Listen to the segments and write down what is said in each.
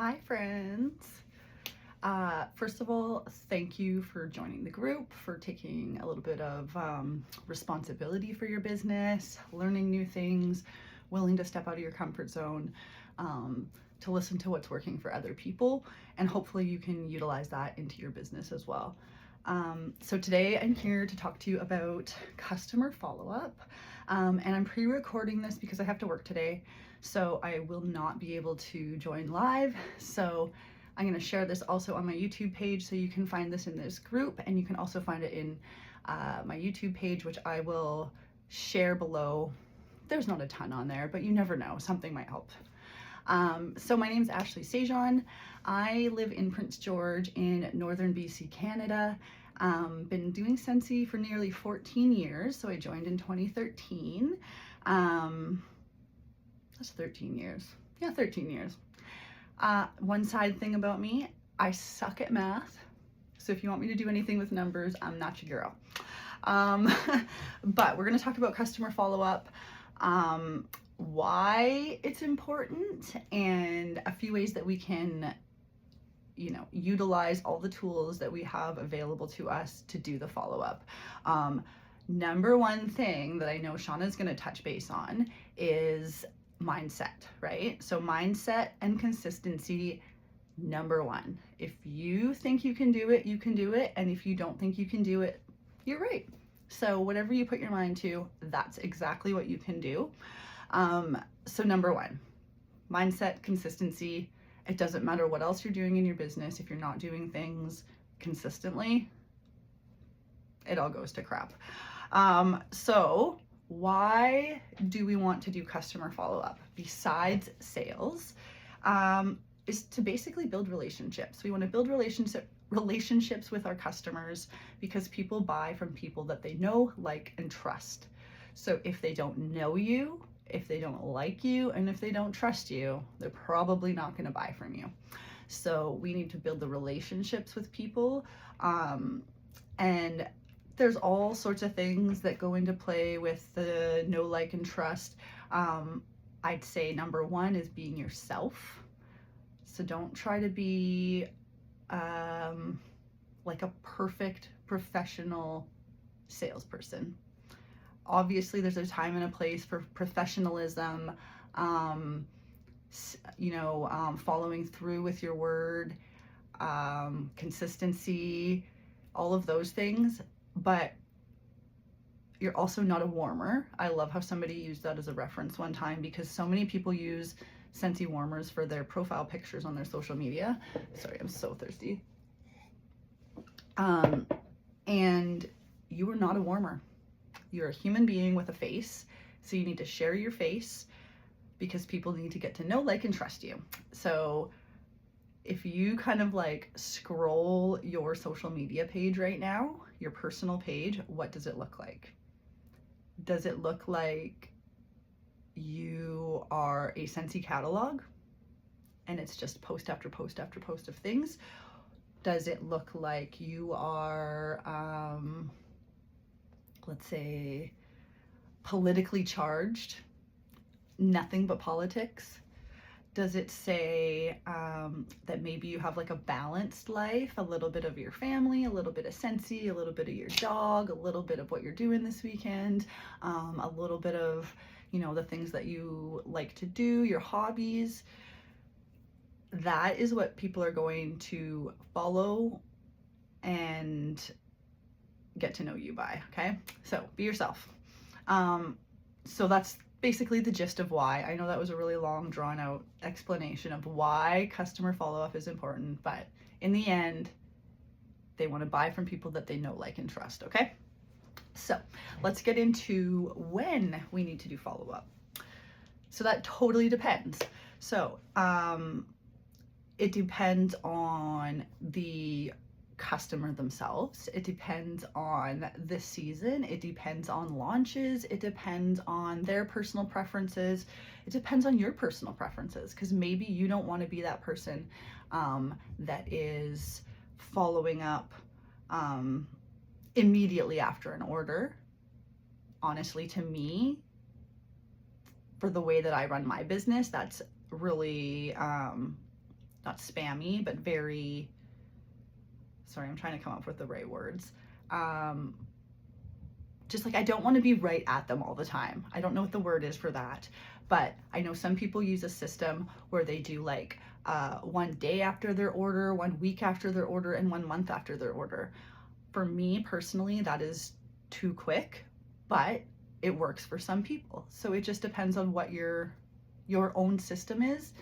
Hi, friends. First of all, thank you for joining the group, for taking a little bit of responsibility for your business, learning new things, willing to step out of your comfort zone, to listen to what's working for other people, and hopefully you can utilize that into your business as well. So today I'm here to talk to you about customer follow-up, and I'm pre-recording this because I have to work today, so I will not be able to join live. So I'm going to share this also on my YouTube page, so you can find this in this group, and you can also find it in my YouTube page, which I will share below. There's not a ton on there, but you never know, something might help. So my name is Ashley Sejon. I live in Prince George in northern BC, Canada. Been doing Scentsy for nearly 14 years, so I joined in 2013. That's 13 years. Yeah, 13 years. One side thing about me, I suck at math. So if you want me to do anything with numbers, I'm not your girl. But we're going to talk about customer follow-up, why it's important, and a few ways that we can, utilize all the tools that we have available to us to do the follow-up. Number one thing that I know Shauna's going to touch base on is mindset, right? So mindset and consistency, number one. If you think you can do it, you can do it. And if you don't think you can do it, you're right. So whatever you put your mind to, that's exactly what you can do. So number one, mindset, consistency. It doesn't matter what else you're doing in your business. If you're not doing things consistently, it all goes to crap. So why do we want to do customer follow-up besides sales? Is to basically build relationships. We want to build relationships with our customers, because people buy from people that they know, like, and trust. So if they don't know you, if they don't like you, and if they don't trust you, they're probably not going to buy from you. So we need to build the relationships with people, and there's all sorts of things that go into play with the know, like, and trust. I'd say number one is being yourself. So don't try to be like a perfect professional salesperson. Obviously, there's a time and a place for professionalism, following through with your word, consistency, all of those things. But you're also not a warmer. I love how somebody used that as a reference one time, because so many people use Scentsy warmers for their profile pictures on their social media. Sorry, I'm so thirsty. And you are not a warmer. You're a human being with a face. So you need to share your face, because people need to get to know, like, and trust you. So if you kind of like scroll your social media page right now, your personal page, what does it look like? Does it look like you are a Scentsy catalog and it's just post after post after post of things? Does it look like you are, let's say, politically charged, nothing but politics? Does it say that maybe you have like a balanced life, a little bit of your family, a little bit of Scentsy, a little bit of your dog, a little bit of what you're doing this weekend, a little bit of, the things that you like to do, your hobbies? That is what people are going to follow and get to know you by, okay? So be yourself. So that's basically the gist of why. I know that was a really long, drawn out explanation of why customer follow-up is important, but in the end, they want to buy from people that they know, like, and trust, okay? So let's get into when we need to do follow-up. So that totally depends. So it depends on the customer themselves. It depends on the season. It depends on launches. It depends on their personal preferences. It depends on your personal preferences, because maybe you don't want to be that person that is following up immediately after an order. Honestly, to me, for the way that I run my business, that's really not spammy, but very, sorry, I'm trying to come up with the right words. Just like I don't want to be right at them all the time. I don't know what the word is for that, but I know some people use a system where they do like 1 day after their order, 1 week after their order, and 1 month after their order. For me personally, that is too quick, but it works for some people. So it just depends on what your own system is.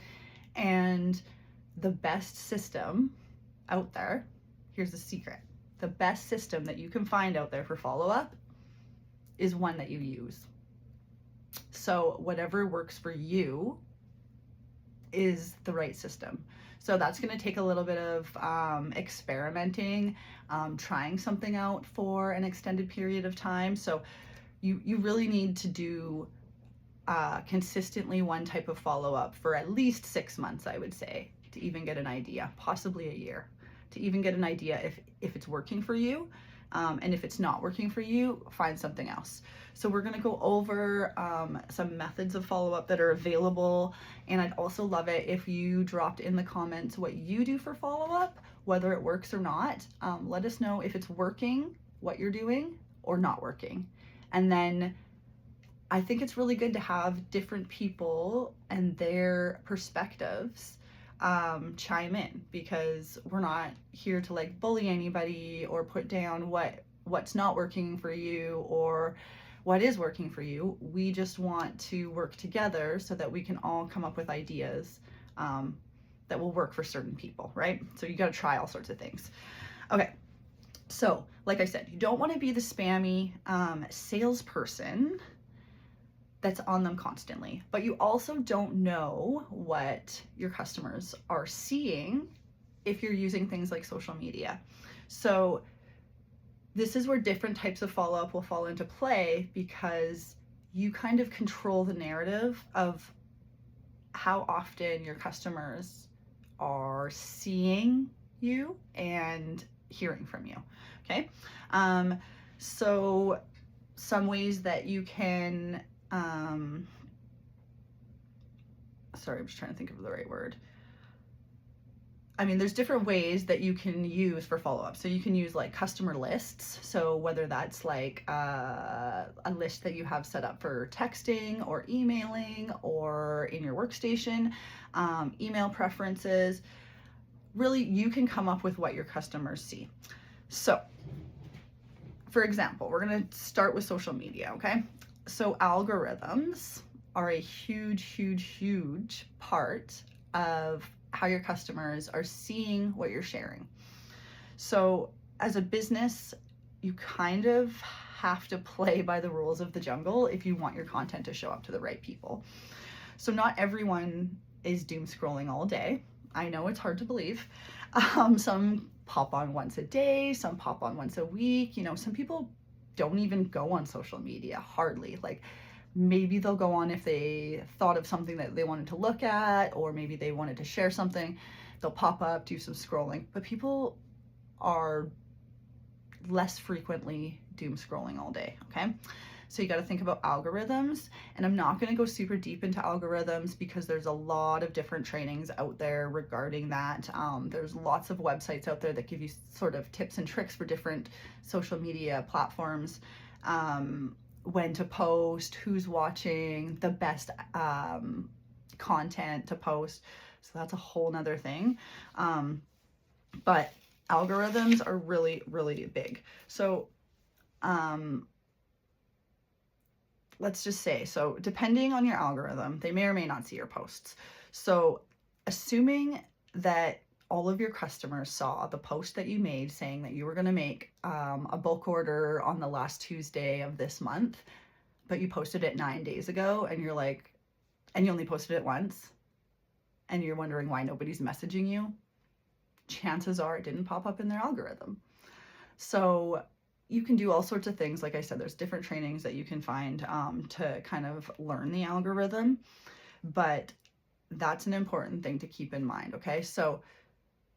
And the best system out there, here's the secret. The best system that you can find out there for follow-up is one that you use. So whatever works for you is the right system. So that's going to take a little bit of experimenting, trying something out for an extended period of time. So you really need to do consistently one type of follow-up for at least 6 months, I would say, to even get an idea, possibly a year, to even get an idea if it's working for you. And if it's not working for you, find something else. So we're going to go over some methods of follow-up that are available. And I'd also love it if you dropped in the comments what you do for follow-up, whether it works or not. Let us know if it's working, what you're doing, or not working. And then I think it's really good to have different people and their perspectives chime in, because we're not here to like bully anybody or put down what's not working for you or what is working for you. We just want to work together so that we can all come up with ideas that will work for certain people, right? So you got to try all sorts of things. Okay, so like I said, you don't want to be the spammy salesperson that's on them constantly, but you also don't know what your customers are seeing if you're using things like social media. So this is where different types of follow-up will fall into play, because you kind of control the narrative of how often your customers are seeing you and hearing from you. Okay, so some ways that you can sorry, I'm just trying to think of the right word. I mean, there's different ways that you can use for follow-up. So you can use like customer lists. So whether that's like a list that you have set up for texting or emailing or in your workstation, email preferences, really you can come up with what your customers see. So for example, we're going to start with social media, okay? So algorithms are a huge part of how your customers are seeing what you're sharing. So as a business, you kind of have to play by the rules of the jungle if you want your content to show up to the right people. So not everyone is doom scrolling all day. I know it's hard to believe. Some pop on once a day, some pop on once a week. You know, some people don't even go on social media, hardly. Like maybe they'll go on if they thought of something that they wanted to look at, or maybe they wanted to share something. They'll pop up, do some scrolling, but people are less frequently doom scrolling all day, okay? So you got to think about algorithms, and I'm not going to go super deep into algorithms because there's a lot of different trainings out there regarding that. There's lots of websites out there that give you sort of tips and tricks for different social media platforms, when to post, who's watching, the best content to post. So that's a whole nother thing. But algorithms are really big. So let's just say, so depending on your algorithm, they may or may not see your posts. So assuming that all of your customers saw the post that you made saying that you were going to make a bulk order on the last Tuesday of this month, but you posted it 9 days ago, and you're like, and you only posted it once, and you're wondering why nobody's messaging you, chances are it didn't pop up in their algorithm. So you can do all sorts of things. Like I said, there's different trainings that you can find to kind of learn the algorithm, but that's an important thing to keep in mind, okay? So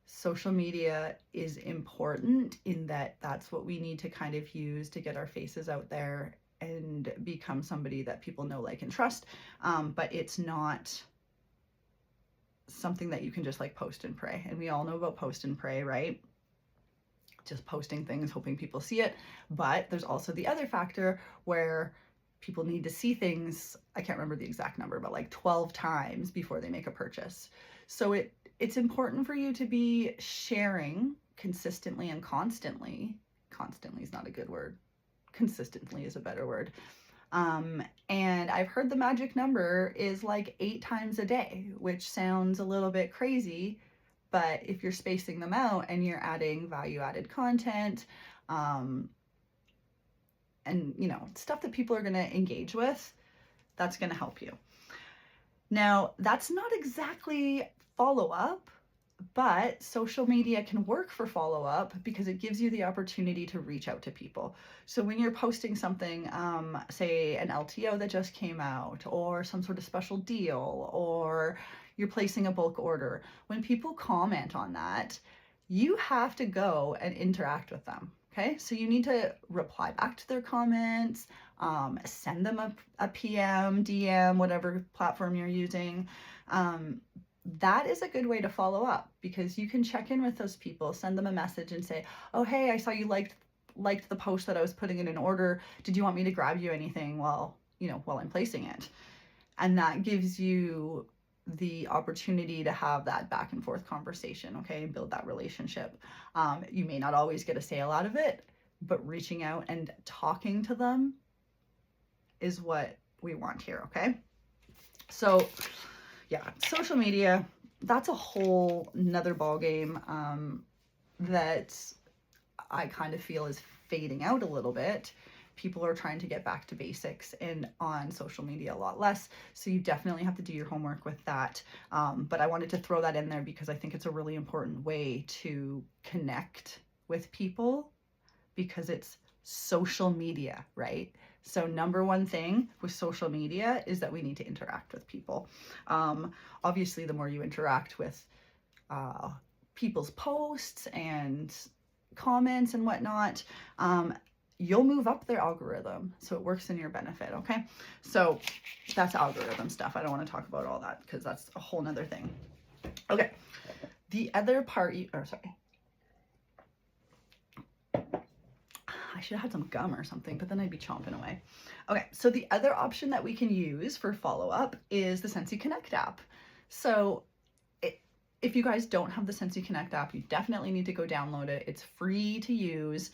social media is important in that that's what we need to kind of use to get our faces out there and become somebody that people know, like, and trust, but it's not something that you can just like post and pray. And we all know about post and pray, right? Just posting things, hoping people see it. But there's also the other factor where people need to see things, I can't remember the exact number, but like 12 times before they make a purchase. So it's important for you to be sharing consistently and constantly. Constantly is not a good word. Consistently is a better word. And I've heard the magic number is like 8 times a day, which sounds a little bit crazy, but if you're spacing them out and you're adding value-added content, and stuff that people are going to engage with, that's going to help you. Now, that's not exactly follow-up, but social media can work for follow-up because it gives you the opportunity to reach out to people. So when you're posting something, say an LTO that just came out, or some sort of special deal, or you're placing a bulk order, when people comment on that, you have to go and interact with them. Okay, so you need to reply back to their comments, send them a PM, DM, whatever platform you're using. That is a good way to follow up, because you can check in with those people, send them a message and say, oh, hey, I saw you liked the post that I was putting in an order. Did you want me to grab you anything while I'm placing it? And that gives you the opportunity to have that back and forth conversation, okay, and build that relationship. You may not always get a sale out of it, but reaching out and talking to them is what we want here, okay? So yeah, social media, that's a whole nother ballgame that I kind of feel is fading out a little bit. People are trying to get back to basics and on social media a lot less. So you definitely have to do your homework with that. But I wanted to throw that in there because I think it's a really important way to connect with people, because it's social media, right? So number one thing with social media is that we need to interact with people. Obviously, the more you interact with people's posts and comments and whatnot, you'll move up their algorithm. So it works in your benefit, okay? So that's algorithm stuff. I don't want to talk about all that because that's a whole nother thing. Okay, the other part, I should have had some gum or something, but then I'd be chomping away. Okay, so the other option that we can use for follow-up is the Scentsy Connect app. So if you guys don't have the Scentsy Connect app, you definitely need to go download it. It's free to use.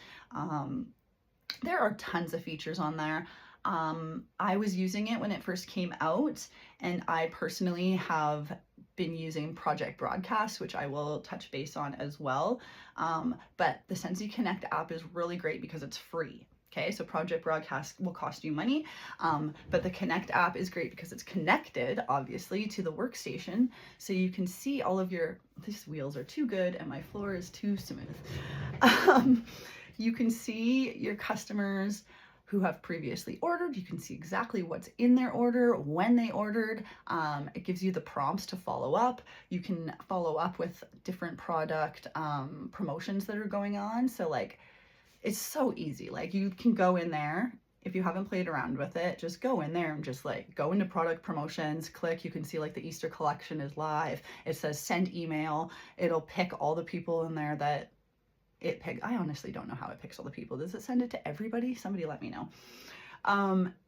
There are tons of features on there. I was using it when it first came out, and I personally have been using Project Broadcast, which I will touch base on as well. But the Scentsy Connect app is really great because it's free. Okay, so Project Broadcast will cost you money, but the Connect app is great because it's connected, obviously, to the workstation, so you can see all of these wheels are too good and my floor is too smooth. You can see your customers who have previously ordered. You can see exactly what's in their order, when they ordered. It gives you the prompts to follow up. You can follow up with different product promotions that are going on. So like, it's so easy. Like, you can go in there. If you haven't played around with it, just go in there and just like go into product promotions, click. You can see like the Easter collection is live. It says send email. It'll pick all the people in there that it picked. I honestly don't know how it picks all the people. Does it send it to everybody? Somebody let me know.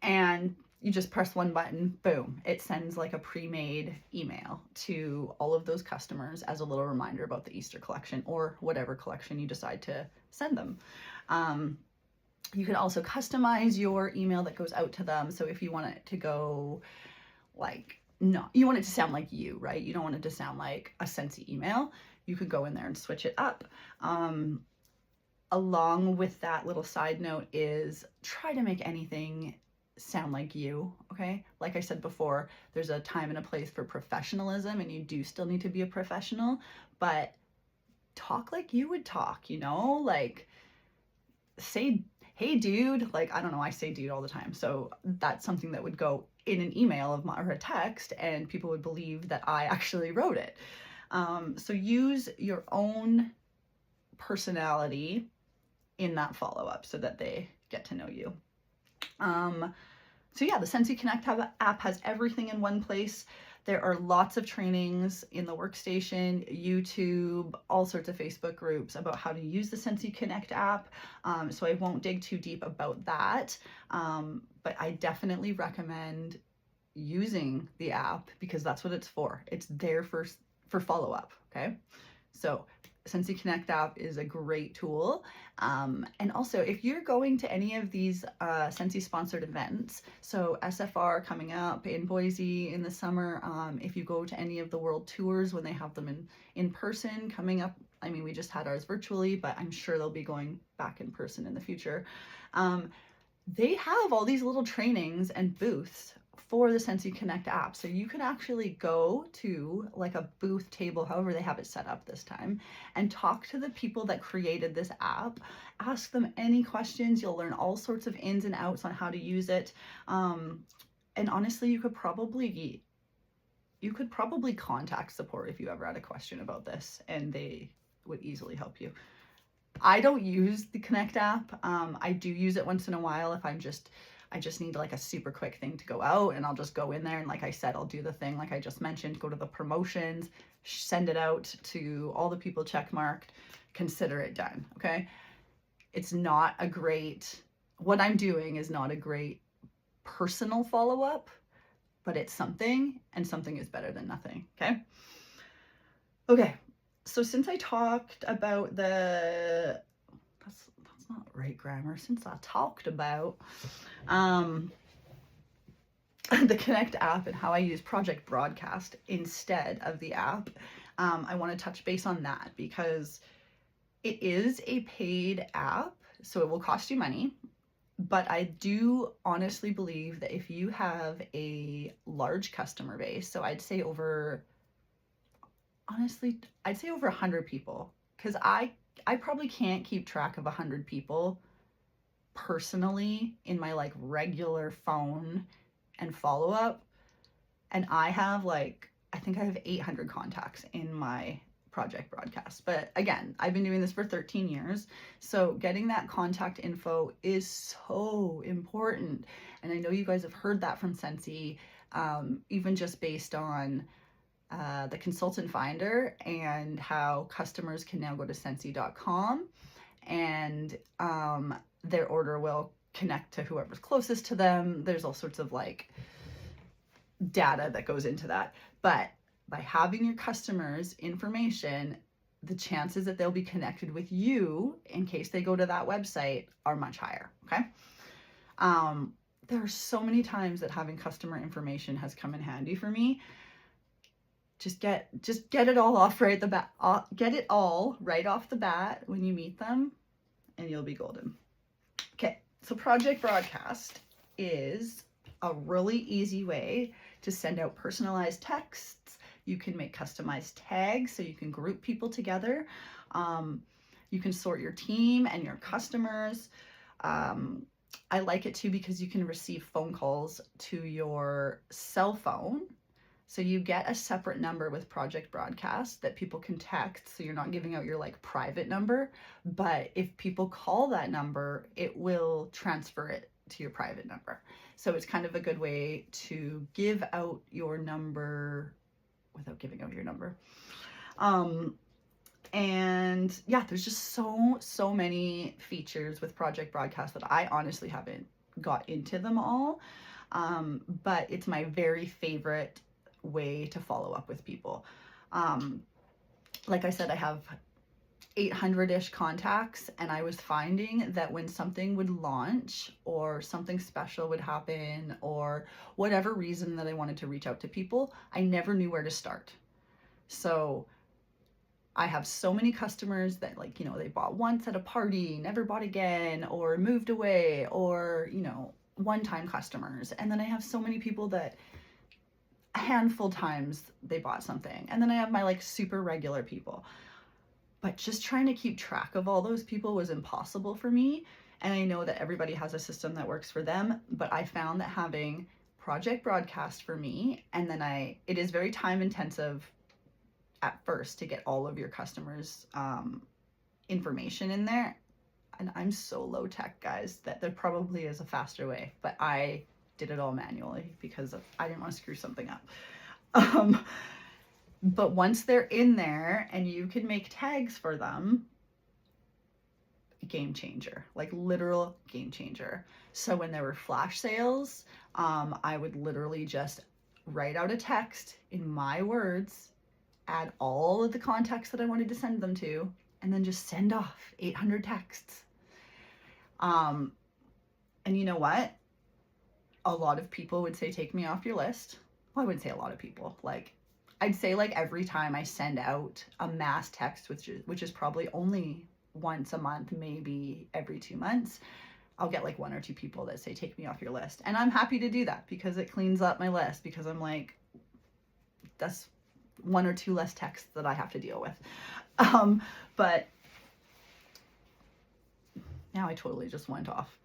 And you just press one button, boom, it sends like a pre-made email to all of those customers as a little reminder about the Easter collection or whatever collection you decide to send them. You can also customize your email that goes out to them. So if you want it to go like, no, you want it to sound like you, right? You don't want it to sound like a Scentsy email. You could go in there and switch it up. Along with that, little side note is try to make anything sound like you, okay? Like I said before, there's a time and a place for professionalism, and you do still need to be a professional, but talk like you would talk, like say, hey dude, like, I don't know, I say dude all the time. So that's something that would go in an email or a text, and people would believe that I actually wrote it. So use your own personality in that follow-up so that they get to know you. So yeah, the Scentsy Connect app has everything in one place. There are lots of trainings in the workstation, YouTube, all sorts of Facebook groups about how to use the Scentsy Connect app. So I won't dig too deep about that. But I definitely recommend using the app because that's what it's for. It's there for follow-up, okay? So Scentsy Connect app is a great tool. And also, if you're going to any of these Scentsy sponsored events, so SFR coming up in Boise in the summer, if you go to any of the world tours when they have them in person coming up, I mean, we just had ours virtually, but I'm sure they'll be going back in person in the future. They have all these little trainings and booths for the Scentsy Connect app. So you can actually go to like a booth table, however they have it set up this time, and talk to the people that created this app, ask them any questions. You'll learn all sorts of ins and outs on how to use it. And honestly, you could probably contact support if you ever had a question about this, and they would easily help you. I don't use the Connect app. I do use it once in a while if I just need like a super quick thing to go out, and I'll just go in there and, like I said, I'll do the thing like I just mentioned, go to the promotions, send it out to all the people check marked, consider it done, okay? It's not a great, what I'm doing is not a great personal follow-up, but it's something, and something is better than nothing, okay? Okay. So since I talked about that's not right grammar, since I talked about the Connect app and how I use Project Broadcast instead of the app, I want to touch base on that because it is a paid app, so it will cost you money. But I do honestly believe that if you have a large customer base, so I'd say over 100 people, because I probably can't keep track of 100 people personally in my like regular phone and follow up. And I have I think I have 800 contacts in my Project Broadcast. But again, I've been doing this for 13 years. So getting that contact info is so important. And I know you guys have heard that from Scentsy, even just based on the consultant finder and how customers can now go to Scentsy.com and their order will connect to whoever's closest to them. There's all sorts of like data that goes into that. But by having your customers' information, the chances that they'll be connected with you in case they go to that website are much higher, okay? There are so many times that having customer information has come in handy for me. Just get it all off right at the bat. Get it all right off the bat when you meet them, and you'll be golden. Okay, so Project Broadcast is a really easy way to send out personalized texts. You can make customized tags so you can group people together. You can sort your team and your customers. I like it too because you can receive phone calls to your cell phone. So you get a separate number with Project Broadcast that people can text, so you're not giving out your like private number, but if people call that number, it will transfer it to your private number. So it's kind of a good way to give out your number without giving out your number. And yeah, there's just so many features with Project Broadcast that I honestly haven't got into them all. But it's my very favorite way to follow up with people. Like I said, I have 800-ish contacts, and I was finding that when something would launch or something special would happen or whatever reason that I wanted to reach out to people, I never knew where to start. So I have so many customers that they bought once at a party, never bought again, or moved away, or, one-time customers. And then I have so many people that a handful times they bought something. And then I have my super regular people. But just trying to keep track of all those people was impossible for me. And I know that everybody has a system that works for them, but I found that having Project Broadcast for me, and then it is very time intensive at first to get all of your customers' information in there. And I'm so low tech, guys, that there probably is a faster way, but I did it all manually because I didn't want to screw something up. Um, but once they're in there and you can make tags for them, game changer, like literal game changer. So when there were flash sales, I would literally just write out a text in my words, add all of the contacts that I wanted to send them to, and then just send off 800 texts. And you know what? A lot of people would say, take me off your list. Well, I wouldn't say a lot of people. Like, I'd say like every time I send out a mass text, which is probably only once a month, maybe every 2 months, I'll get like 1 or 2 people that say, take me off your list. And I'm happy to do that because it cleans up my list, because I'm like, that's 1 or 2 less texts that I have to deal with. But now I totally just went off.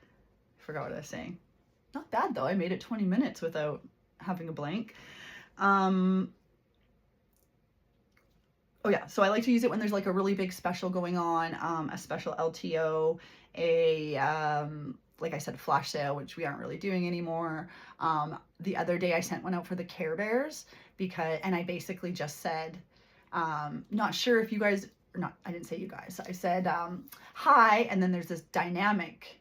I forgot what I was saying. Not bad though. I made it 20 minutes without having a blank. Oh yeah, so I like to use it when there's like a really big special going on, a special LTO, like I said, flash sale, which we aren't really doing anymore. The other day I sent one out for the Care Bears and I basically just said, not sure if you guys, or not, I didn't say you guys, I said, hi, and then there's this dynamic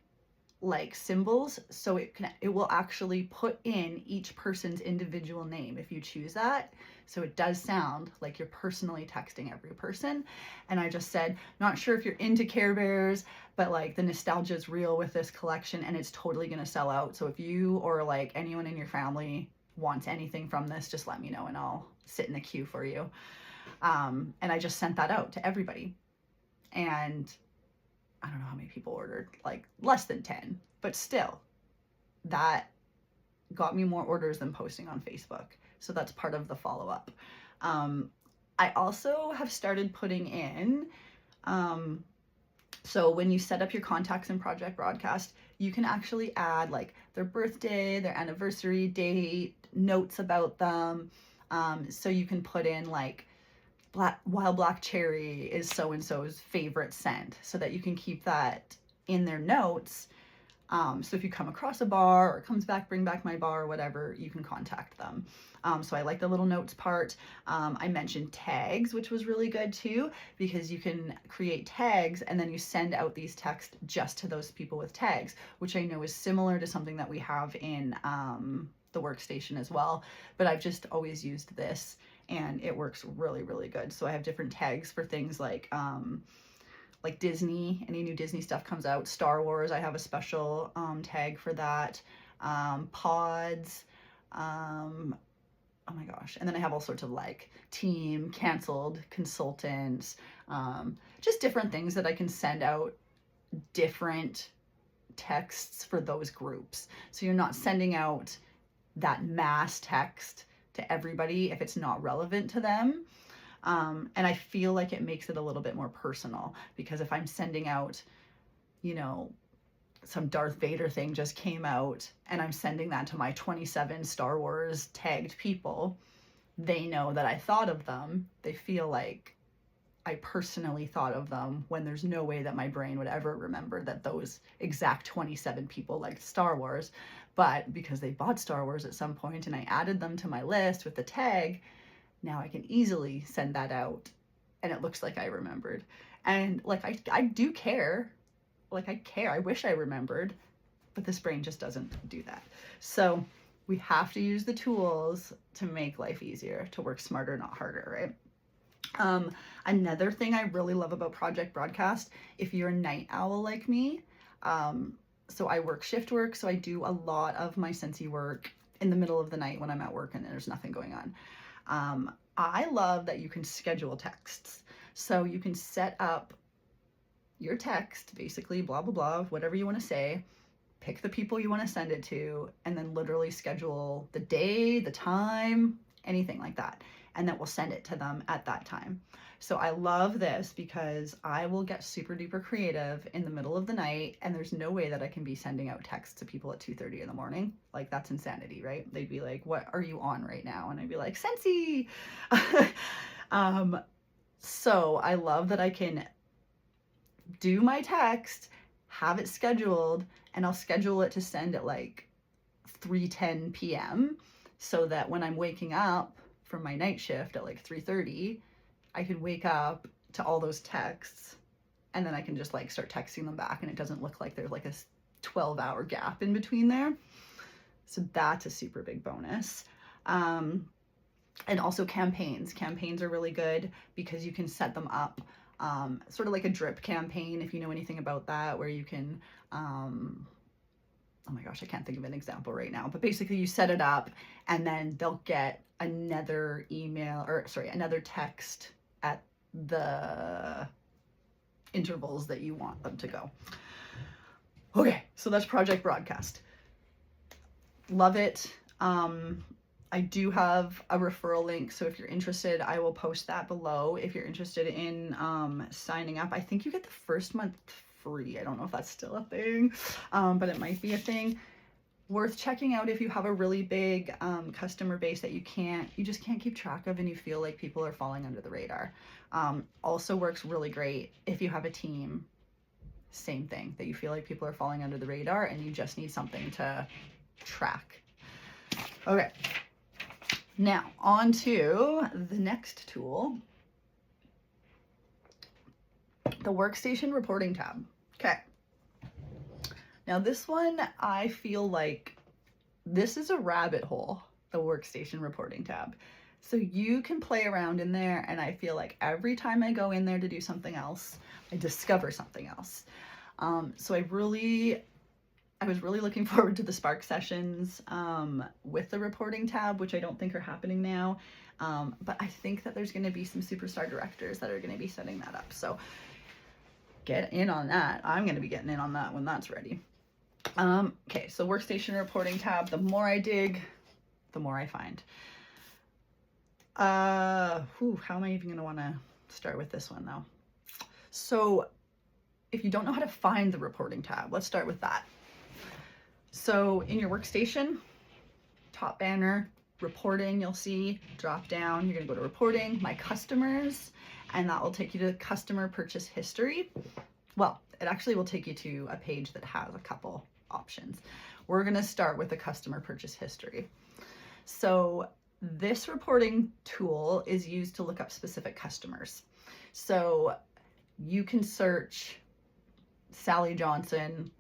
like symbols, so it will actually put in each person's individual name if you choose that, so it does sound like you're personally texting every person. And I just said, not sure if you're into Care Bears, but like the nostalgia is real with this collection and it's totally gonna sell out, so if you or like anyone in your family wants anything from this, just let me know and I'll sit in the queue for you. And I just sent that out to everybody, and I don't know how many people ordered, like less than 10, but still, that got me more orders than posting on Facebook. So that's part of the follow-up. I also have started putting in, so when you set up your contacts in Project Broadcast, you can actually add like their birthday, their anniversary date, notes about them. So you can put in like, Wild Black Cherry is so-and-so's favorite scent, so that you can keep that in their notes. So if you come across a bar or comes back, bring back my bar or whatever, you can contact them. So I like the little notes part. I mentioned tags, which was really good too, because you can create tags and then you send out these texts just to those people with tags, which I know is similar to something that we have in the workstation as well, but I've just always used this and it works really, really good. So I have different tags for things like Disney, any new Disney stuff comes out. Star Wars, I have a special tag for that. Pods, oh my gosh. And then I have all sorts of like team, canceled, consultants, just different things that I can send out different texts for those groups. So you're not sending out that mass text to everybody if it's not relevant to them. And I feel like it makes it a little bit more personal, because if I'm sending out, you know, some Darth Vader thing just came out and I'm sending that to my 27 Star Wars tagged people, they know that I thought of them. They feel like I personally thought of them, when there's no way that my brain would ever remember that those exact 27 people liked Star Wars. But because they bought Star Wars at some point and I added them to my list with the tag, now I can easily send that out and it looks like I remembered. And like, I do care. Like I care, I wish I remembered, but this brain just doesn't do that. So we have to use the tools to make life easier, to work smarter, not harder, right? Another thing I really love about Project Broadcast, if you're a night owl like me, so I work shift work, so I do a lot of my Scentsy work in the middle of the night when I'm at work and there's nothing going on. I love that you can schedule texts. So you can set up your text, basically blah, blah, blah, whatever you want to say, pick the people you want to send it to, and then literally schedule the day, the time, anything like that. And then we'll send it to them at that time. So I love this because I will get super duper creative in the middle of the night, and there's no way that I can be sending out texts to people at 2:30 in the morning. Like, that's insanity, right? They'd be like, what are you on right now? And I'd be like, Scentsy. So I love that I can do my text, have it scheduled, and I'll schedule it to send at like 3:10 p.m. so that when I'm waking up from my night shift at like 3:30, I could wake up to all those texts, and then I can just like start texting them back, and it doesn't look like there's like a 12-hour gap in between there. So that's a super big bonus. And also campaigns. Campaigns are really good because you can set them up sort of like a drip campaign, if you know anything about that, where you can, oh my gosh, I can't think of an example right now, but basically you set it up and then they'll get another email, or sorry, another text at the intervals that you want them to go. Okay, so that's Project Broadcast. Love it. I do have a referral link, so if you're interested, I will post that below. If you're interested in signing up, I think you get the first month free. I don't know if that's still a thing, but it might be a thing. Worth checking out if you have a really big customer base that you just can't keep track of, and you feel like people are falling under the radar. Also works really great if you have a team. Same thing, that you feel like people are falling under the radar and you just need something to track. Okay. Now, on to the next tool, the Workstation Reporting tab. Okay. Now this one, I feel like this is a rabbit hole, the Workstation Reporting tab. So you can play around in there, and I feel like every time I go in there to do something else, I discover something else. So I was really looking forward to the Spark sessions with the reporting tab, which I don't think are happening now. But I think that there's going to be some superstar directors that are going to be setting that up. So get in on that. I'm going to be getting in on that when that's ready. Okay, so Workstation Reporting tab. The more I dig, the more I find. How am I even going to want to start with this one though? So if you don't know how to find the reporting tab, let's start with that. So in your workstation, top banner, reporting, you'll see, drop down, you're gonna go to reporting, my customers, and that will take you to customer purchase history. Well, it actually will take you to a page that has a couple options. We're gonna start with the customer purchase history. So this reporting tool is used to look up specific customers. So you can search Sally Johnson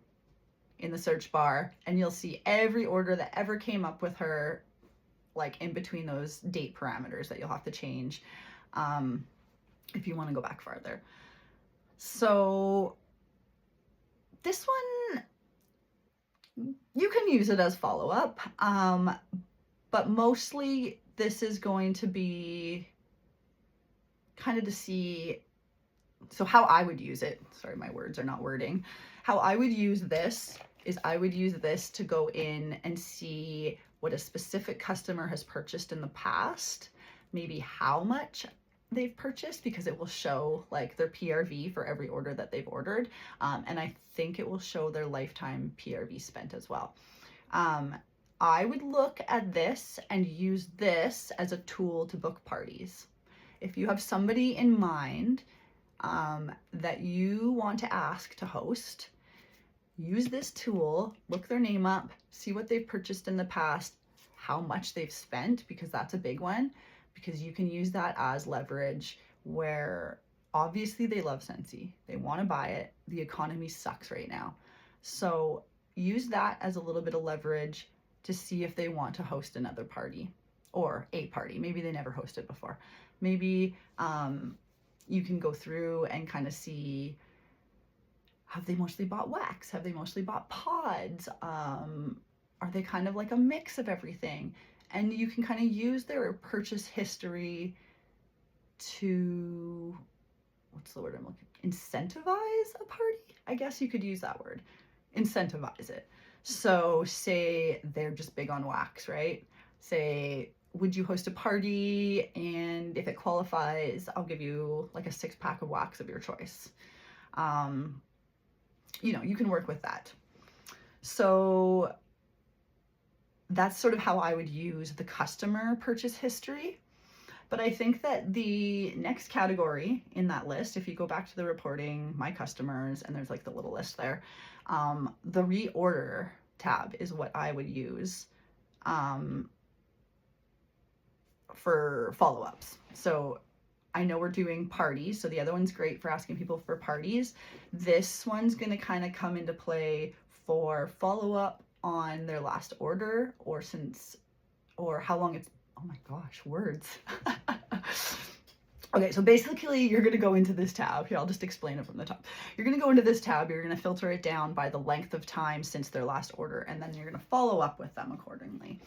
in the search bar, and you'll see every order that ever came up with her, like in between those date parameters that you'll have to change if you want to go back farther. So this one, you can use it as follow-up, but mostly this is going to be kind of to see, so how I would use it, sorry, my words are not wording. How I would use this is I would use this to go in and see what a specific customer has purchased in the past, maybe how much they've purchased, because it will show like their PRV for every order that they've ordered. And I think it will show their lifetime PRV spent as well. I would look at this and use this as a tool to book parties. If you have somebody in mind that you want to ask to host, use this tool, look their name up, see what they've purchased in the past, how much they've spent, because that's a big one, because you can use that as leverage where obviously they love Scentsy. They want to buy it. The economy sucks right now. So use that as a little bit of leverage to see if they want to host another party or a party. Maybe they never hosted before. Maybe you can go through and kind of see, have they mostly bought wax? Have they mostly bought pods? Are they kind of like a mix of everything? And you can kind of use their purchase history to, what's the word I'm looking for? Incentivize a party? I guess you could use that word. Incentivize it. So say they're just big on wax, right? Say, would you host a party? And if it qualifies, I'll give you like a 6-pack of wax of your choice. You know, you can work with that. So that's sort of how I would use the customer purchase history. But I think that the next category in that list, if you go back to the reporting, my customers, and there's like the little list there, the reorder tab is what I would use. for follow-ups. So I know we're doing parties, so the other one's great for asking people for parties. This one's going to kind of come into play for follow-up on their last order, or how long it's, oh my gosh, words. Okay, so basically you're going to go into this tab. Here, I'll just explain it from the top. You're going to go into this tab, you're going to filter it down by the length of time since their last order, and then you're going to follow up with them accordingly.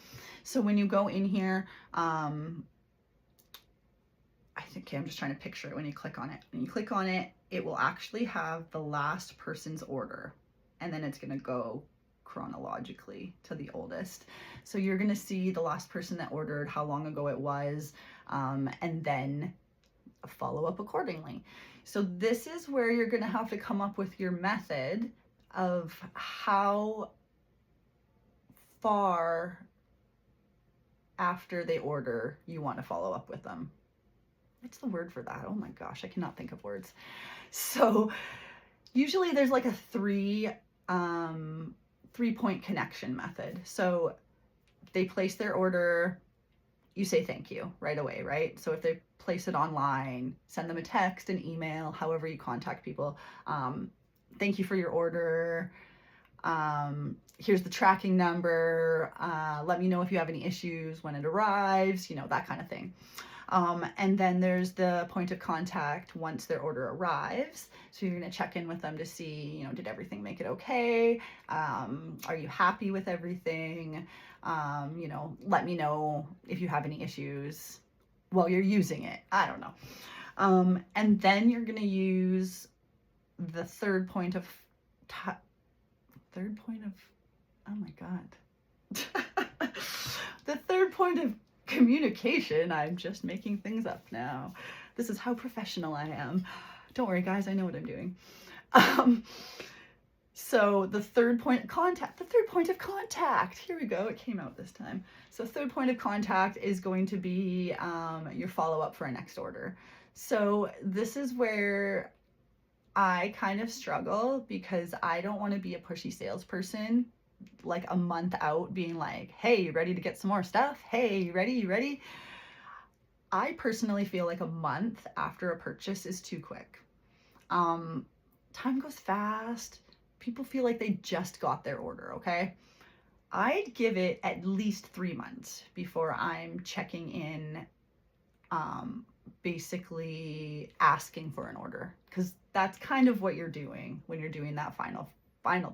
So when you go in here, I'm just trying to picture it when you click on it. When you click on it, it will actually have the last person's order, and then it's going to go chronologically to the oldest. So you're going to see the last person that ordered, how long ago it was, and then follow up accordingly. So this is where you're going to have to come up with your method of how far after they order you want to follow up with them. What's the word for that? Oh my gosh, I cannot think of words. So usually there's like a three-point connection method. So they place their order, you say thank you right away, right? So if they place it online, send them a text, an email, however you contact people. Thank you for your order. Here's the tracking number. Let me know if you have any issues when it arrives, that kind of thing. And then there's the point of contact once their order arrives. So you're going to check in with them to see, did everything make it okay? Are you happy with everything? Let me know if you have any issues while you're using it. I don't know. And then you're going to use the third point of, oh my God. The third point of communication. I'm just making things up now. This is how professional I am. Don't worry, guys, I know what I'm doing. So the third point of contact, here we go, it came out this time. So third point of contact is going to be your follow-up for a next order. So this is where I kind of struggle, because I don't want to be a pushy salesperson like a month out being like, hey, you ready to get some more stuff? Hey, you ready? I personally feel like a month after a purchase is too quick. Time goes fast. People feel like they just got their order, okay? I'd give it at least 3 months before I'm checking in, basically asking for an order, because that's kind of what you're doing when you're doing that final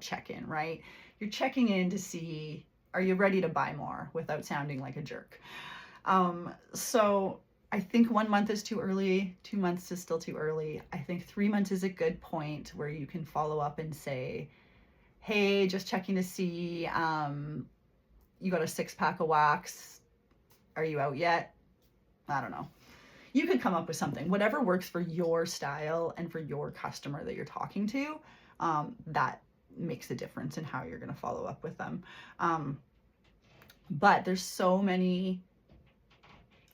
check-in, right? You're checking in to see, are you ready to buy more without sounding like a jerk? So I think 1 month is too early. 2 months is still too early. I think 3 months is a good point where you can follow up and say, hey, just checking to see, you got a 6-pack of wax. Are you out yet? I don't know. You could come up with something, whatever works for your style and for your customer that you're talking to. That makes a difference in how you're going to follow up with them. But there's so many,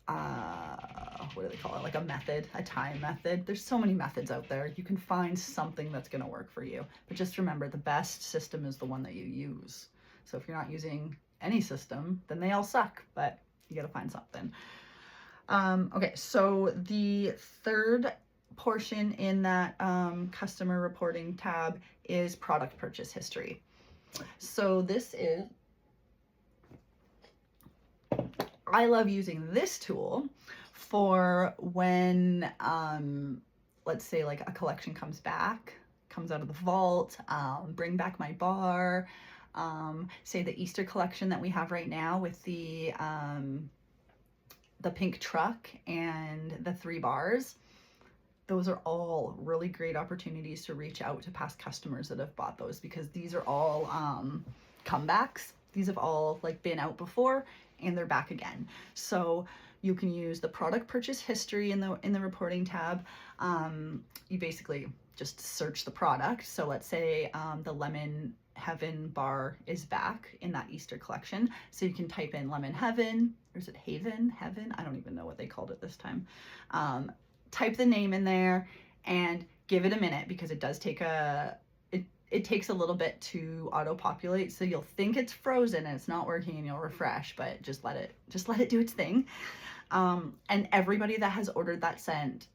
what do they call it? Like a time method. There's so many methods out there. You can find something that's going to work for you. But just remember, the best system is the one that you use. So if you're not using any system, then they all suck, but you got to find something. Okay, so the third portion in that customer reporting tab is product purchase history. So I love using this tool for when, let's say like a collection comes out of the vault, bring back my bar, say the Easter collection that we have right now with the pink truck and the 3 bars. Those are all really great opportunities to reach out to past customers that have bought those, because these are all comebacks. These have all like been out before and they're back again. So you can use the product purchase history in the reporting tab. You basically just search the product. So let's say the Lemon Heaven bar is back in that Easter collection. So you can type in Lemon Heaven, or is it Heaven? I don't even know what they called it this time. Type the name in there and give it a minute, because it does take it takes a little bit to auto-populate. So you'll think it's frozen and it's not working and you'll refresh, but just let it do its thing. And everybody that has ordered that scent,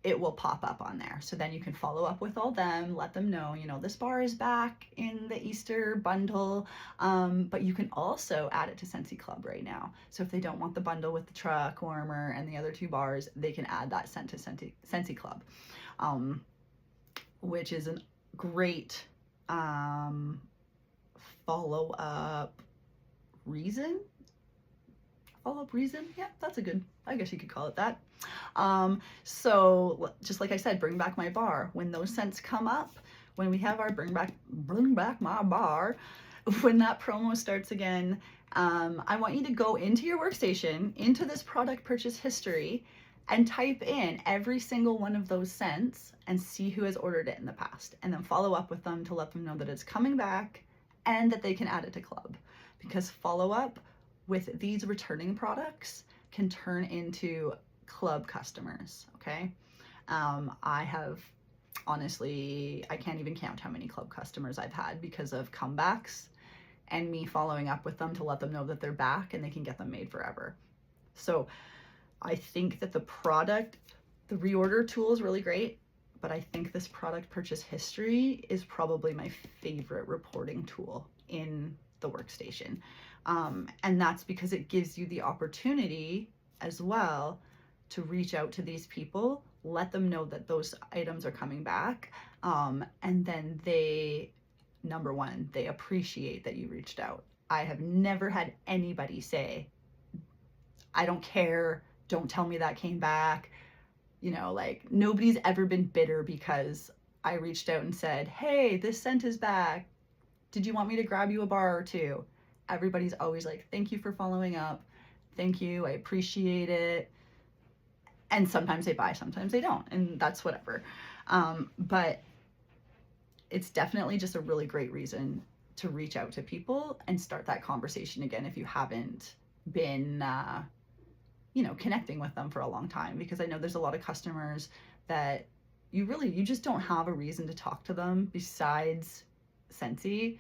it will pop up on there. So then you can follow up with all them, let them know, you know, this bar is back in the Easter bundle. But you can also add it to Scentsy Club right now. So if they don't want the bundle with the truck warmer and the other 2 bars, they can add that scent to Scentsy Club, which is a great follow-up reason. Yeah, that's a good, I guess you could call it that. So just like I said, bring back my bar. When those scents come up, when we have our bring back my bar, when that promo starts again, I want you to go into your workstation, into this product purchase history, and type in every single one of those scents and see who has ordered it in the past, and then follow up with them to let them know that it's coming back and that they can add it to club. Because follow up with these returning products can turn into club customers, okay? I have, honestly, I can't even count how many club customers I've had because of comebacks and me following up with them to let them know that they're back and they can get them made forever. So I think that the reorder tool is really great, but I think this product purchase history is probably my favorite reporting tool in the workstation. And that's because it gives you the opportunity as well to reach out to these people, let them know that those items are coming back, and then they, number one, they appreciate that you reached out. I have never had anybody say, I don't care, don't tell me that came back. You know, like, nobody's ever been bitter because I reached out and said, hey, this scent is back. Did you want me to grab you a bar or 2? Everybody's always like, thank you for following up. Thank you, I appreciate it. And sometimes they buy, sometimes they don't, and that's whatever. But it's definitely just a really great reason to reach out to people and start that conversation again if you haven't been, you know, connecting with them for a long time. Because I know there's a lot of customers that you just don't have a reason to talk to them besides Scentsy.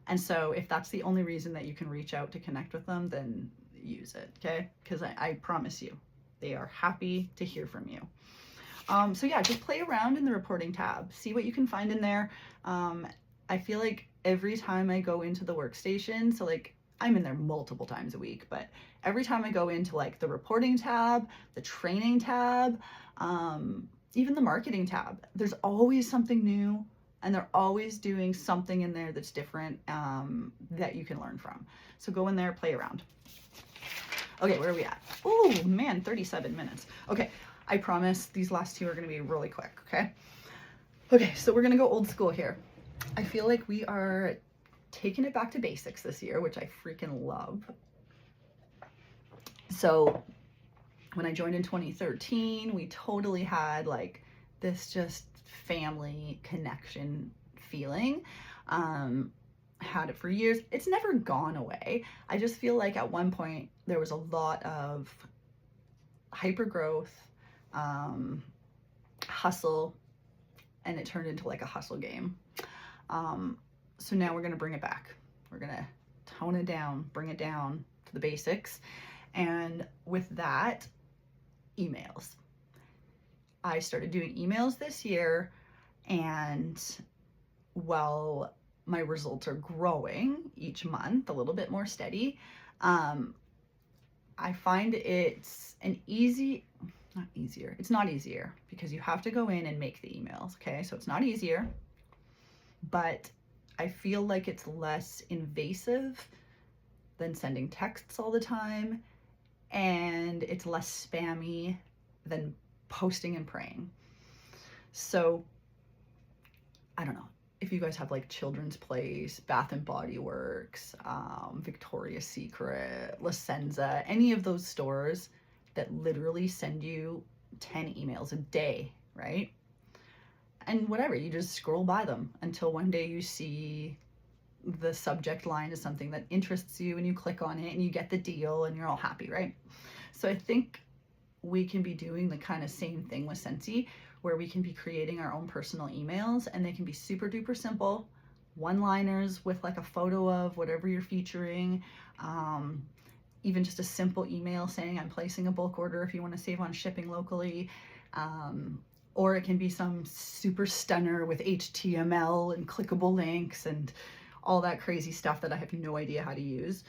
And so if that's the only reason that you can reach out to connect with them, then use it, okay? Because I promise you, they are happy to hear from you. So yeah, just play around in the reporting tab. See what you can find in there. I feel like every time I go into the workstation, so like I'm in there multiple times a week, but every time I go into like the reporting tab, the training tab, even the marketing tab, there's always something new. And they're always doing something in there that's different, that you can learn from. So go in there, play around. Okay, where are we at? Oh man, 37 minutes. Okay, I promise these last 2 are gonna be really quick, okay? Okay, so we're gonna go old school here. I feel like we are taking it back to basics this year, which I freaking love. So when I joined in 2013, we totally had like this just family connection feeling. Had it for years. It's never gone away. I just feel like at one point there was a lot of hyper growth, hustle, and it turned into like a hustle game. So now we're gonna bring it back. We're gonna tone it down, bring it down to the basics. And with that, emails. I started doing emails this year, and while my results are growing each month, a little bit more steady, I find it's it's not easier because you have to go in and make the emails, okay? So it's not easier, but I feel like it's less invasive than sending texts all the time, and it's less spammy than posting and praying. So I don't know if you guys have like Children's Place, Bath and Body Works, Victoria's Secret, La Senza, any of those stores that literally send you 10 emails a day, right? And whatever, you just scroll by them until one day you see the subject line is something that interests you and you click on it and you get the deal and you're all happy, right? So I think we can be doing the kind of same thing with Scentsy, where we can be creating our own personal emails, and they can be super duper simple, one-liners with like a photo of whatever you're featuring, even just a simple email saying I'm placing a bulk order if you want to save on shipping locally. Or it can be some super stunner with HTML and clickable links and all that crazy stuff that I have no idea how to use.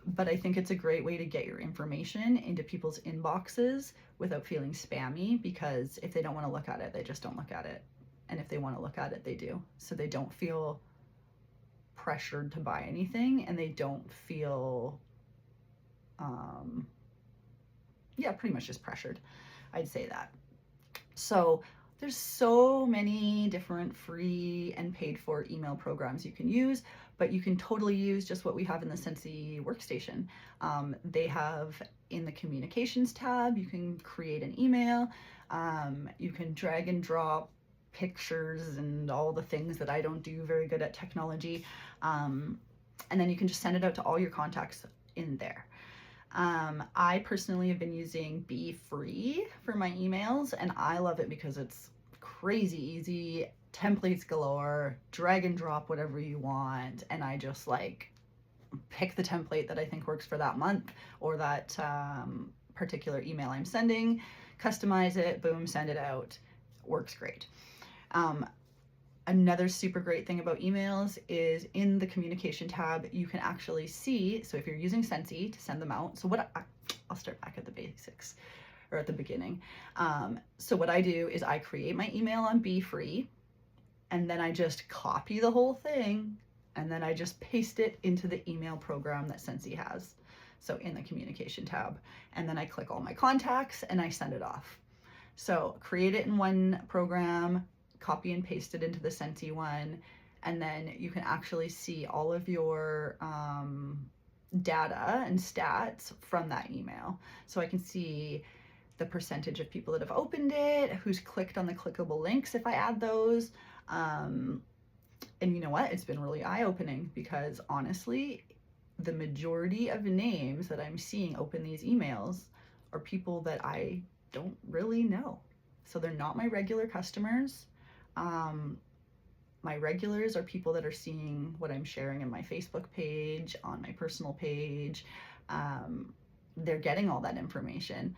But I think it's a great way to get your information into people's inboxes without feeling spammy, because if they don't want to look at it, they just don't look at it. And if they want to look at it, they do. So they don't feel pressured to buy anything, and they don't feel, pretty much just pressured. I'd say that. So there's so many different free and paid for email programs you can use, but you can totally use just what we have in the Scentsy workstation. They have in the communications tab, you can create an email. You can drag and drop pictures and all the things that I don't do very good at technology. And then you can just send it out to all your contacts in there. I personally have been using Be.Free for my emails, and I love it because it's crazy easy, templates galore, drag and drop whatever you want, and I just like pick the template that I think works for that month or that particular email I'm sending, customize it, boom, send it out. Works great. Another super great thing about emails is in the communication tab, you can actually see, so if you're using Scentsy to send them out, so I'll start back at the basics or at the beginning. So what I do is I create my email on Be.Free, and then I just copy the whole thing, and then I just paste it into the email program that Scentsy has. So in the communication tab, and then I click all my contacts and I send it off. So create it in one program, copy and paste it into the Scentsy one, and then you can actually see all of your data and stats from that email. So I can see the percentage of people that have opened it, who's clicked on the clickable links if I add those. And you know what? It's been really eye-opening, because honestly, the majority of names that I'm seeing open these emails are people that I don't really know. So they're not my regular customers. My regulars are people that are seeing what I'm sharing in my Facebook page, on my personal page. They're getting all that information,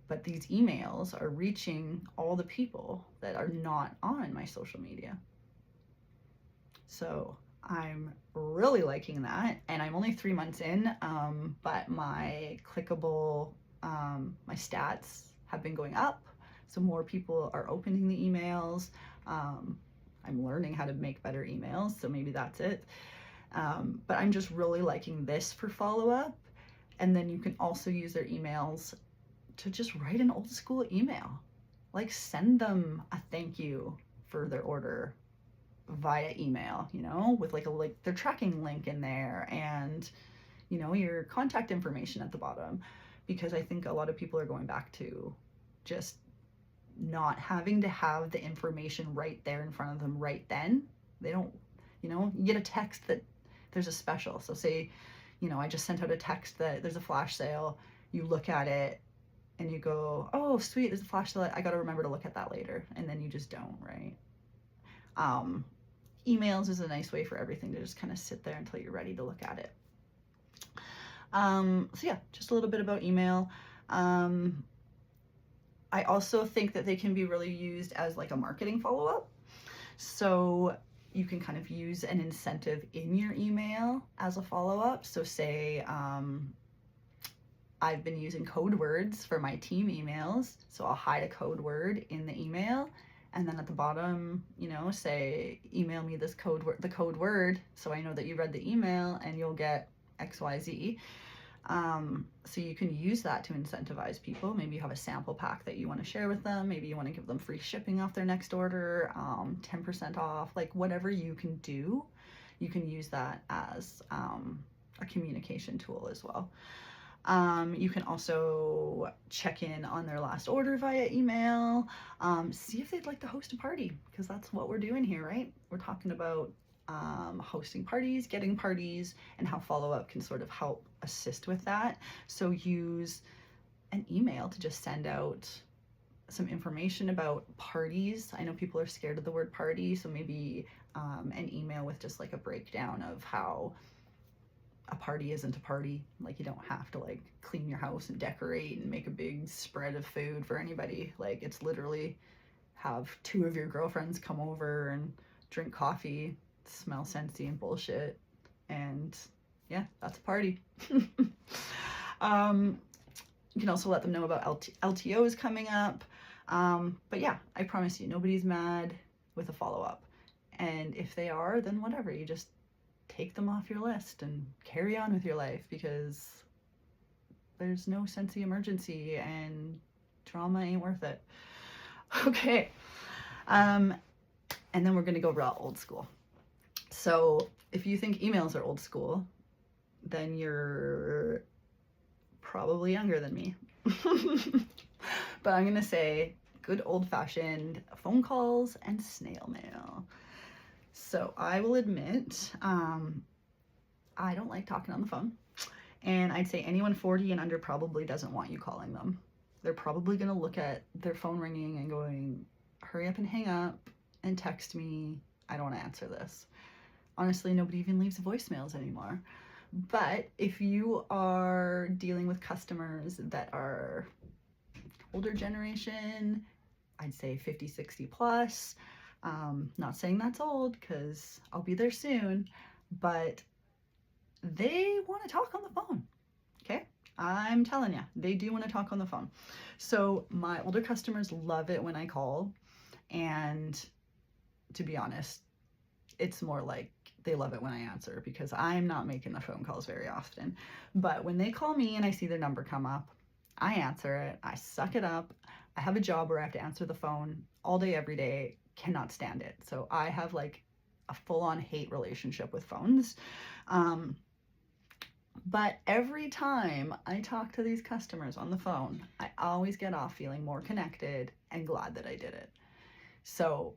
but these emails are reaching all the people that are not on my social media. So I'm really liking that, and I'm only 3 months in, but my clickable, my stats have been going up. So more people are opening the emails. I'm learning how to make better emails, so maybe that's it. But I'm just really liking this for follow-up. And then you can also use their emails to just write an old school email. Like send them a thank you for their order via email, with like their tracking link in there, and your contact information at the bottom. Because I think a lot of people are going back to just not having to have the information right there in front of them right then. They don't, you get a text that there's a special. So say, I just sent out a text that there's a flash sale. You look at it and you go, oh, sweet, there's a flash sale. I got to remember to look at that later. And then you just don't, right? Emails is a nice way for everything to just kind of sit there until you're ready to look at it. So yeah, just a little bit about email. I also think that they can be really used as like a marketing follow-up. So you can kind of use an incentive in your email as a follow-up. So say I've been using code words for my team emails. So I'll hide a code word in the email, and then at the bottom, say email me this the code word, so I know that you read the email and you'll get XYZ. So you can use that to incentivize people. Maybe you have a sample pack that you want to share with them. Maybe you want to give them free shipping off their next order, 10% off, like whatever you can do, you can use that as a communication tool as well. You can also check in on their last order via email, see if they'd like to host a party, because that's what we're doing here, right? We're talking about hosting parties, getting parties, and how follow-up can sort of help assist with that. So use an email to just send out some information about parties. I know people are scared of the word party, so maybe an email with just like a breakdown of how a party isn't a party. Like, you don't have to like clean your house and decorate and make a big spread of food for anybody. Like, it's literally have two of your girlfriends come over and drink coffee, smell scentsy and bullshit, and yeah, that's a party. You can also let them know about LTOs coming up. But yeah, I promise you, nobody's mad with a follow-up. And if they are, then whatever, you just take them off your list and carry on with your life, because there's no sense of emergency and drama ain't worth it. Okay. And then we're going to go real old school. So if you think emails are old school, then you're probably younger than me. But I'm going to say good old-fashioned phone calls and snail mail. So I will admit, I don't like talking on the phone. And I'd say anyone 40 and under probably doesn't want you calling them. They're probably going to look at their phone ringing and going, hurry up and hang up and text me. I don't want to answer this. Honestly, nobody even leaves voicemails anymore. But if you are dealing with customers that are older generation, I'd say 50, 60 plus, not saying that's old because I'll be there soon, but they want to talk on the phone, okay? I'm telling you, they do want to talk on the phone. So my older customers love it when I call, and to be honest, it's more like they love it when I answer, because I'm not making the phone calls very often. But when they call me and I see their number come up, I answer it, I suck it up. I have a job where I have to answer the phone all day, every day, cannot stand it. So I have like a full-on hate relationship with phones. But every time I talk to these customers on the phone, I always get off feeling more connected and glad that I did it. So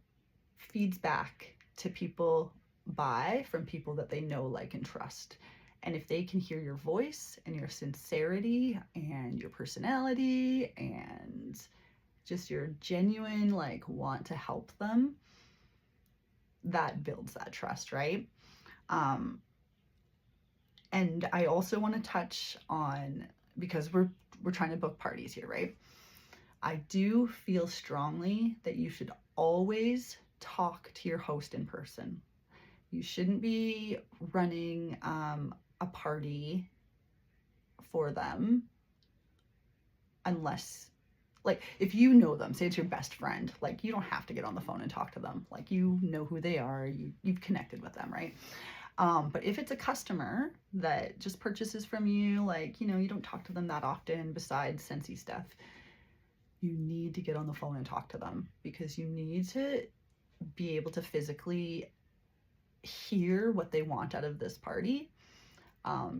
feeds back to people buy from people that they know, like, and trust. And if they can hear your voice and your sincerity and your personality and just your genuine, like, want to help them, that builds that trust, right? And I also want to touch on, because we're trying to book parties here, right? I do feel strongly that you should always talk to your host in person. You shouldn't be running a party for them unless, like, if you know them, say it's your best friend, like, you don't have to get on the phone and talk to them. Like, you know who they are, you've connected with them, right? But if it's a customer that just purchases from you, like, you know, you don't talk to them that often besides Scentsy stuff, you need to get on the phone and talk to them, because you need to be able to physically hear what they want out of this party.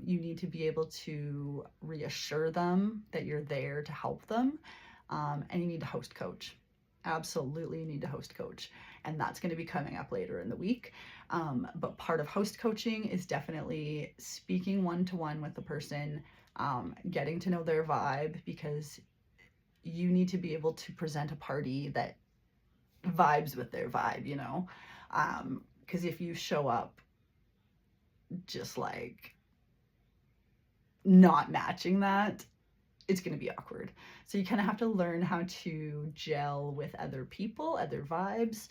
You need to be able to reassure them that you're there to help them. And you need to host coach. Absolutely, you need to host coach. And that's going to be coming up later in the week. But part of host coaching is definitely speaking one-to-one with the person, getting to know their vibe, because you need to be able to present a party that vibes with their vibe, you know? Because if you show up just like not matching that, it's going to be awkward. So you kind of have to learn how to gel with other people, other vibes,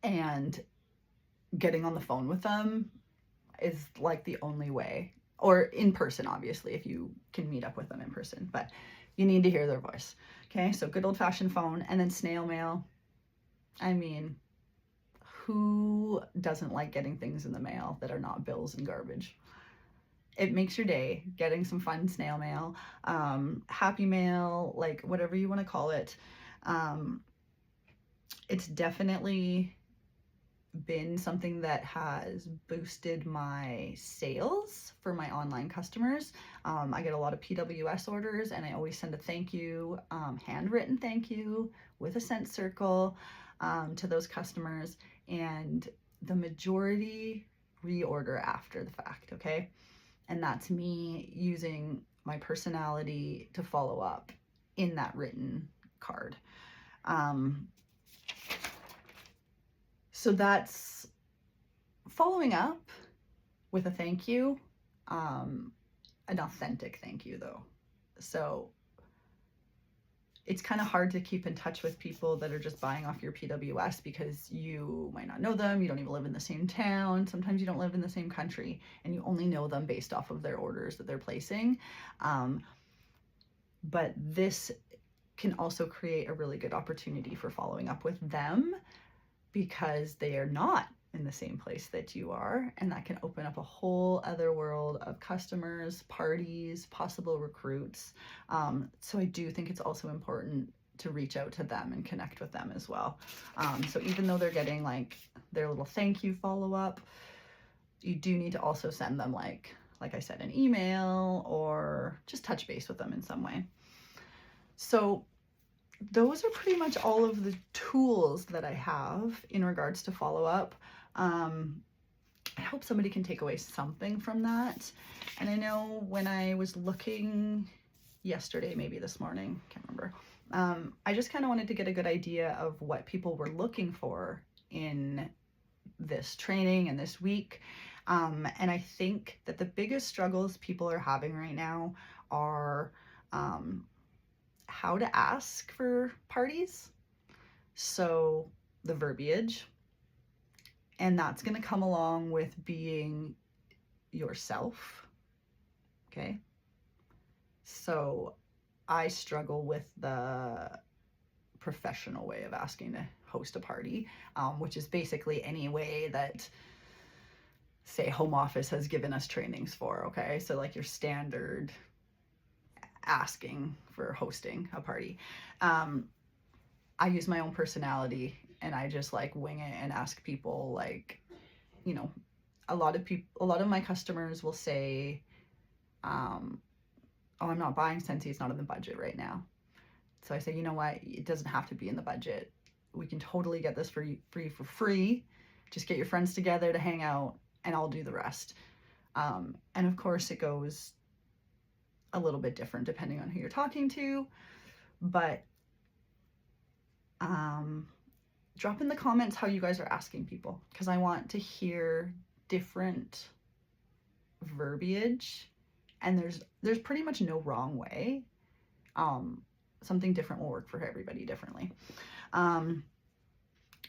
and getting on the phone with them is like the only way, or in person, obviously, if you can meet up with them in person, but you need to hear their voice. Okay, so good old-fashioned phone. And then snail mail. I mean, who doesn't like getting things in the mail that are not bills and garbage? It makes your day, getting some fun snail mail, happy mail, like whatever you want to call it. It's definitely been something that has boosted my sales for my online customers. I get a lot of PWS orders, and I always send a thank you, handwritten thank you with a scent circle, to those customers, and the majority reorder after the fact, okay? And that's me using my personality to follow up in that written card. So that's following up with a thank you, an authentic thank you though. So it's kind of hard to keep in touch with people that are just buying off your PWS because you might not know them, you don't even live in the same town, sometimes you don't live in the same country, and you only know them based off of their orders that they're placing. But this can also create a really good opportunity for following up with them because they are not in the same place that you are, and that can open up a whole other world of customers, parties, possible recruits. So I do think it's also important to reach out to them and connect with them as well. So even though they're getting like their little thank you follow-up, you do need to also send them like I said, an email or just touch base with them in some way. So those are pretty much all of the tools that I have in regards to follow-up. I hope somebody can take away something from that. And I know when I was looking yesterday, maybe this morning, can't remember, I just kind of wanted to get a good idea of what people were looking for in this training and this week. And I think that the biggest struggles people are having right now are how to ask for parties. So the verbiage, and that's going to come along with being yourself. Okay. So I struggle with the professional way of asking to host a party, which is basically any way that, say, home office has given us trainings for. Okay. So like your standard asking for hosting a party. I use my own personality and I just like wing it and ask people, like, you know, a lot of my customers will say, oh, I'm not buying Scentsy, it's not in the budget right now. So I say, you know what, it doesn't have to be in the budget. We can totally get this for you for free. Just get your friends together to hang out and I'll do the rest. And of course it goes a little bit different depending on who you're talking to, but drop in the comments how you guys are asking people, because I want to hear different verbiage, and there's pretty much no wrong way. Something different will work for everybody differently. And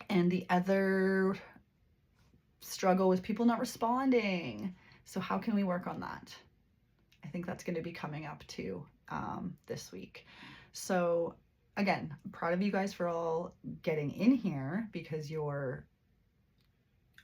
the other struggle with people not responding. So how can we work on that? I think that's going to be coming up too this week. So again, I'm proud of you guys for all getting in here, because you're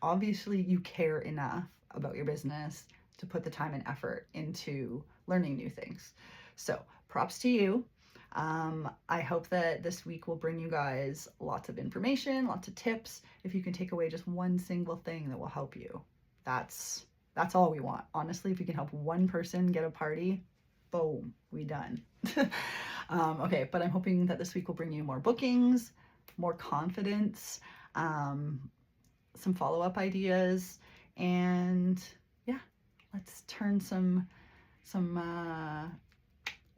obviously, you care enough about your business to put the time and effort into learning new things. So props to you. I hope that this week will bring you guys lots of information, lots of tips. If you can take away just one single thing that will help you, that's all we want. Honestly, if we can help one person get a party, boom, we done. Okay, but I'm hoping that this week will bring you more bookings, more confidence, some follow-up ideas, and yeah, let's turn some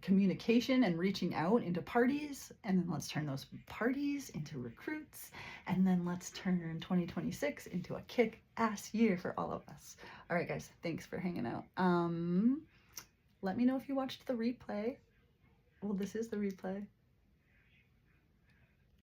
communication and reaching out into parties, and then let's turn those parties into recruits, and then let's turn 2026 into a kick-ass year for all of us. All right, guys, thanks for hanging out. Let me know if you watched the replay. Well, this is the replay.